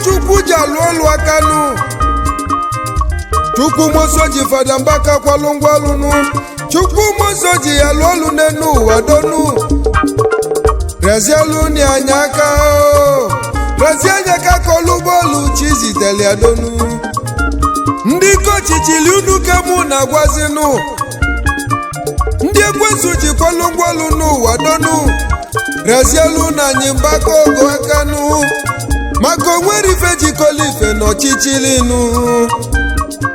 chukwu ji alụ ọlụ akanu chukwu moso ji Fada Mbaka kwalụ ngwalụnụ chukwu moso ji alụ ọlụ n'enu ụwa donu rezielu ni anya aka rezi anya aka kọlụ bọọlụ chi zitere adonu ndị kochichili unu ka mụ na-agwazinu ndị ekwensu ji kwalụ ngwalụ n'ụwa donu rezielu na anyị Mbaka ogo akanu maka onwere ife jikọla ife n'ọchịchịlinu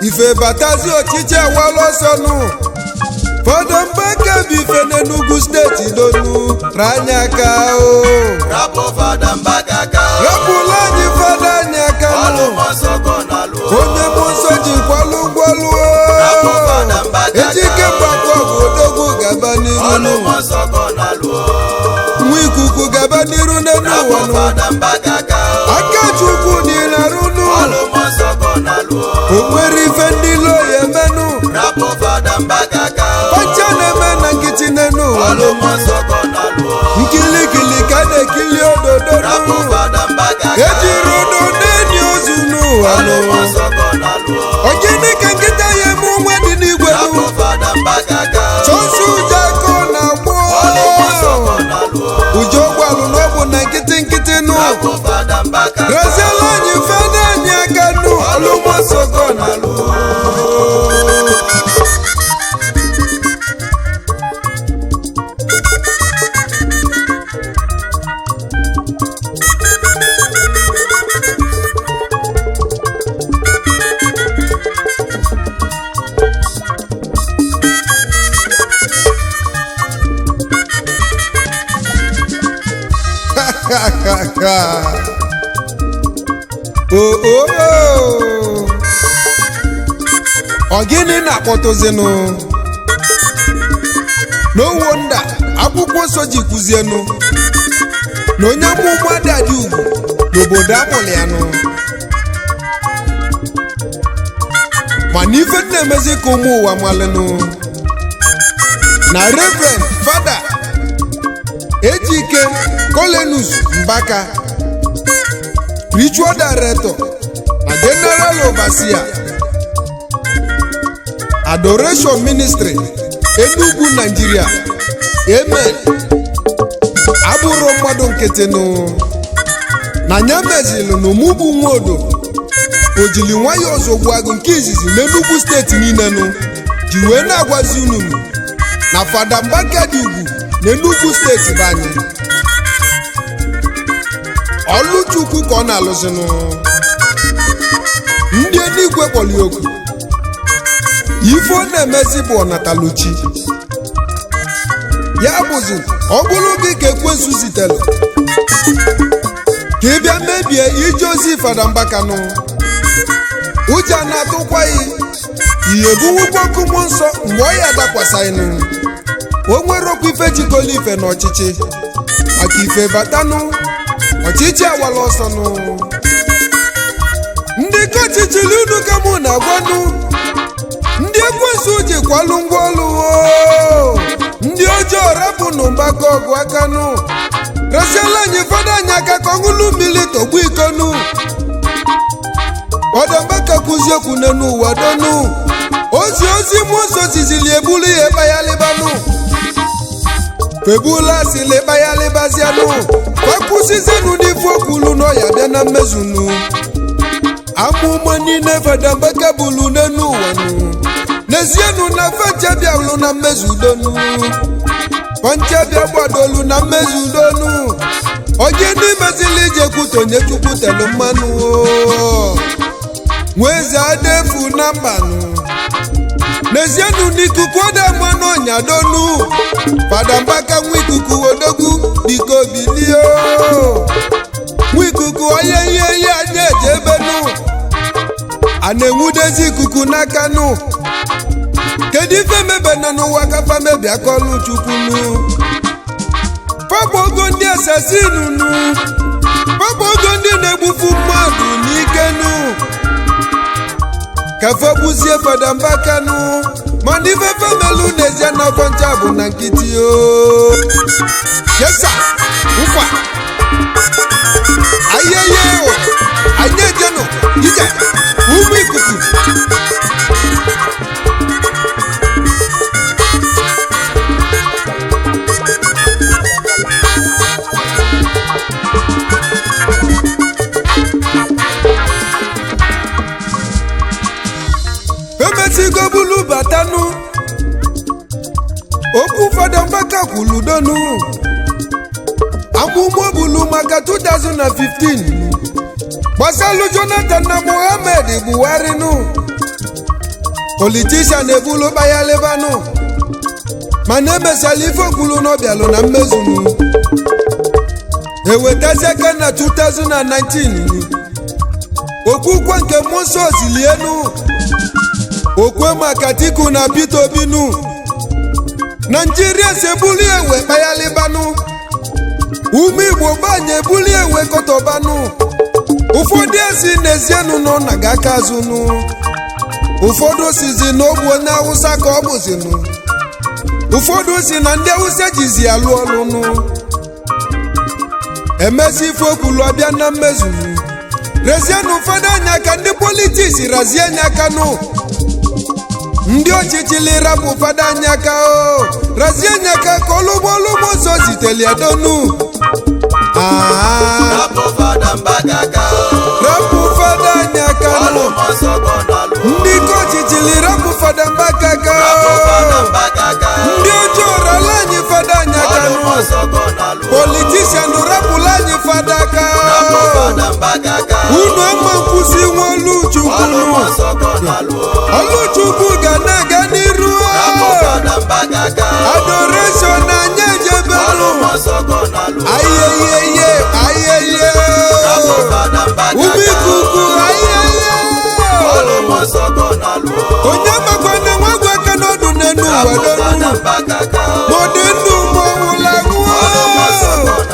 ife batazi ọchịchị awala ọsọnụ Fada Mbaka bụ ife n'Enugu steeti donu ranya aka o Rapo Fada Mbaka aka o rapụla anyị Fada anyị aka nụ onye mmụọ ji kwalụ ngwalụ o ejike mgbakọ bụ odogwu gaba n'iru nwa ikuku gaba n'iru n'enu ụwa nụ aka chukwu niile arụnụ o nwere ife ndị lo ya emenụ pacha na-eme na nkịtị n'enu ụwa nkilikili ka na-ekili ododo ejiri odo na-enyi ozu n'ụwa ogene ka nkịta ya eme onwe dị n'igwe chọsi ụjọ aka ọ na-agbọ ụjọ ụgbọalụ na ọ bụ na nkịtị nụ reziela anyị Fada anyị aka nụ alụmọsọgọ na alụ ọ gịnị na-akpọtụzinụ n'owo nda akwụkwọ nsọ ji kwuzienụ na onye amụma dị ugwu n'obodo amụlị ya nụ mana ife na-emezi ka ụmụ ụwa malịnụ na Reverend Fada Ejike Kolenus Mbaka Spiritual Director na General Overseer Adoration Ministry Enugu Nigeria Amen abụrụ mmadụ nkịtị nụ na nyamezilu n'ụmụgbu nwodo ojili nwayọ ozogbu agụ nke izizi n'Enugu steeti niile nụ ji wee na-agwazi unu na Fada Mbaka dị ugwu n'Enugu steeti banyị ọlụchukwu ka ọ na-alụzinụ ndị eluigwe kpọli oku ife ọ na-emezi bụ ọnataluchi ya bụzi ọ bụrụ gị ka ekwensu zitere ka ị bịa mebie ije ozi Fada Mbaka nụ ụjọ na-atụkwaghị ihe buwukwa ọkụ mmụọ nsọ mgbe ọ ya dakwasịnụ o nwere okwu ife jikọla ife n'ọchịchị maka ife batanụ ọchịchị awala ọsọ nụ ndị kochichili unu ka mụ na-agwanụ ndị ekwensu ji kwalụ ngwaọlụ ndị ọjọọ rapụnụ Mbaka ọgụ akanụ resiela anyị Fada anyị aka ka ọṅụlụ mmiri tọgbu ikonụ Fada Mbaka kwuzi okwu n'enu ụwa donu ozi mmụọ nsọ zizili ebulu ya ebe ya libanụ febula sili ebe ya libazianụ kwakwụsizenu n'ife okwulu n'ọya bịa na mmezunu amụma niile Fada Mbaka bulu n'enu ụwa nụ n'ezienụ na fanchebịa lụ na mmezu udonu fanchebịa gbadolu na mmezu udonu onye n'imezili ije kwutonye chukwu telu mmanụ nweze adefu na mbanụ n'ezienụ n'ikuku ọda mmanụ ọnya donu Fada Mbaka nwa ikuku odogwu biko bilio nwa ikuku onye ihe anya eje ebenu a na-enwudezi ikuku n'aka nụ kedu ife mebe na n'ụwa kafa mebi akọlụ chukwunu papa ogo ndị asasinu nụ papa ogo ndị na-egbufu mmadụ n'ikenu kafa gbuzie Fada Mbaka nụ mana ife femelu n'ezie na ọkọncha bụ na nkịtị o yesa nkwa ayeye emesigo bulu batanu okwu Fada Mbaka kwulu donu amụmụ bulu maka 2015 gbasalu Jonathan na Mohammed Buhari nu politician ebulu bayalebanu mana emesala ife okwulu n'obialụ na mmezunu ewetazika na 2019 okwukwe nke Moses Lienu okwe maka Atiku na Peter Obi nu Nigeria sebuli ewe bayalebanu ume Igbo banye ebuli ewe kotobanu ụfọdụ esi n'ezienu nọ na gaka azụnu ụfọdụ sizi n'ogbu onye Awụsa ka ọ bụzinu ụfọdụ si na ndị Awụsa jizi alụ ọlụnụ emezi ife okwulu ọbịa na mmezunu rezienụ ụfọdụ anya ka ndị politiks razie anya aka nụ ndị ọchịchịli rapụ ụfọdụ anya aka o razie anya aka ka olugbo ụzọ ziteli edonu Rapụ Fada Mbaka aka o rapụ ụfọdụ anya aka nụ ndị ọchịchịli rapụ Fada Mbaka aka ndị ọjọọ rala anyị Fada anya aka nụ politishan rapụla anyị Fada aka unu ama nkwụsị nwa Oluchukwu ga na-aga n'iru adoration anya ejebelu ayeye umikuku ayeye onye makwana nwagwu aka n'ọdụ n'enu ụwa donu mọdụ ndụ mọwụla nwụọ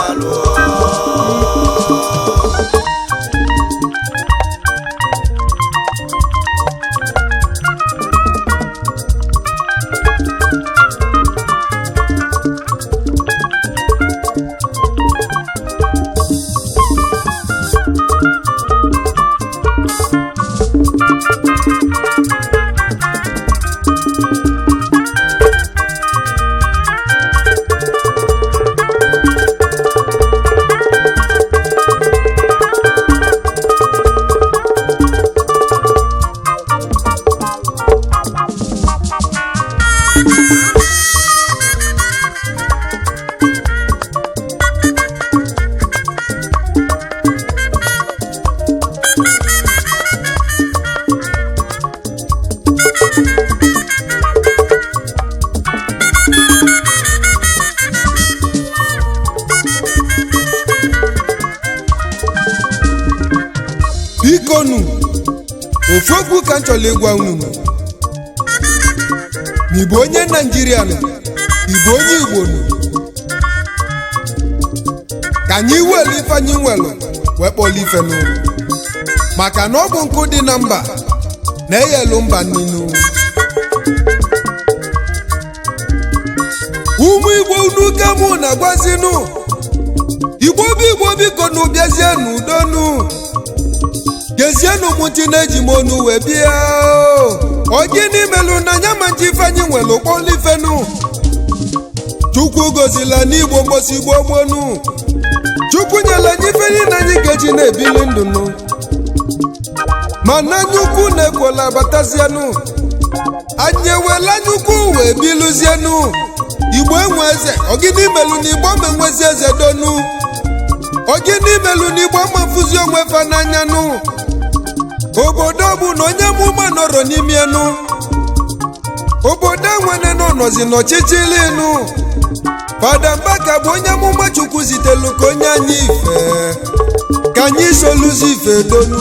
bikonu ofogwu ka nchọla ịgwa unu n'Igbo onye Nigeria nọ Igbo onye Igbo nọ ka anyị welu ife anyị nwelu wee kpọla ife n'ụlọ maka na ọ bụ nkụ dị na mba na-eyelu mba ninu ụmụ Igbo unu ka mụ na-agwazinu Igbo biko nu bịazie n'udonu gezienu mụnti na-eji m onu wee bịa ọ gịnị melu na anya ma nji ifeanyị nwelu kpọla ifenu Chukwu gozila n'Igbo mbosi Igbo gbonu Chukwu nyela anyị ife niile anyị ga-eji na-ebili ndụ nụ mana anyukwu na-ekwola batazienu anyị ewela anyukwu wee biluzienu Igbo enwe eze ọ gịnị melu na Igbo ma enwezi eze donu ọ gịnị melu na Igbo ma fụzi onwe fa n'anya nụ obodo bụ na onye mụma nọrọ n'ime enu obodo enwene nọzi n'ọchịchịrị enu Fada Mbaka bụ onye mụma Chukwu zitelu ka onye anyị ife ka anyị soluzi ife donu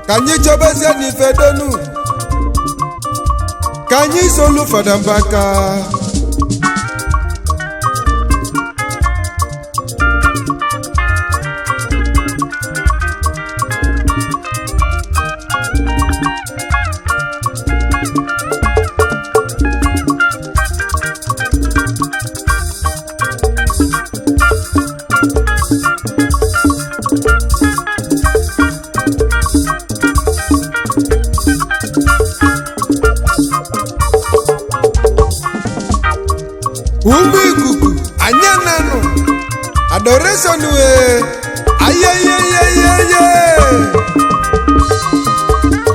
ka anyị chọbazie n'ife donu ka anyị solu Fada Mbaka ume ikuku anya nanụ adoration ayeyeyeyeye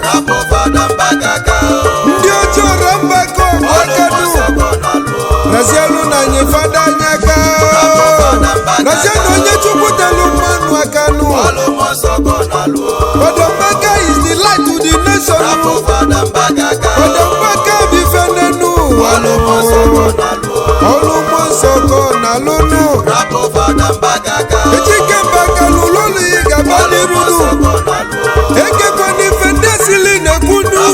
Rapụ Fada Mbaka Odambaka is the light to the nation. Odambaka be fenenu. Olumosoko na lunu. Ejike mbaka lulolu igaba nirunu. Eke kwani fendesili nekunu.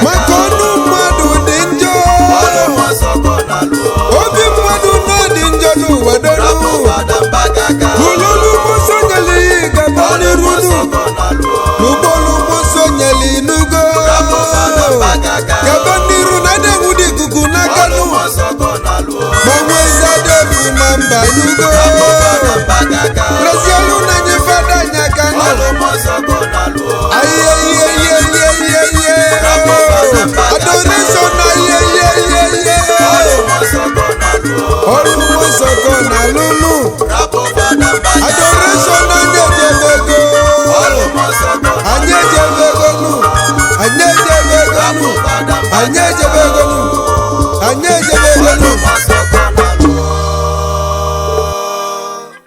Makonu madu dinjo. Obi madu no dinjo nu wadenu. Lulolu musonyeli igaba nirunu. Lubolu musonyeli nugo. Gaba niru nade mudi kuku nakanu. Mamweza debu mamba nugo. Rasialu na nyefada nyakanu.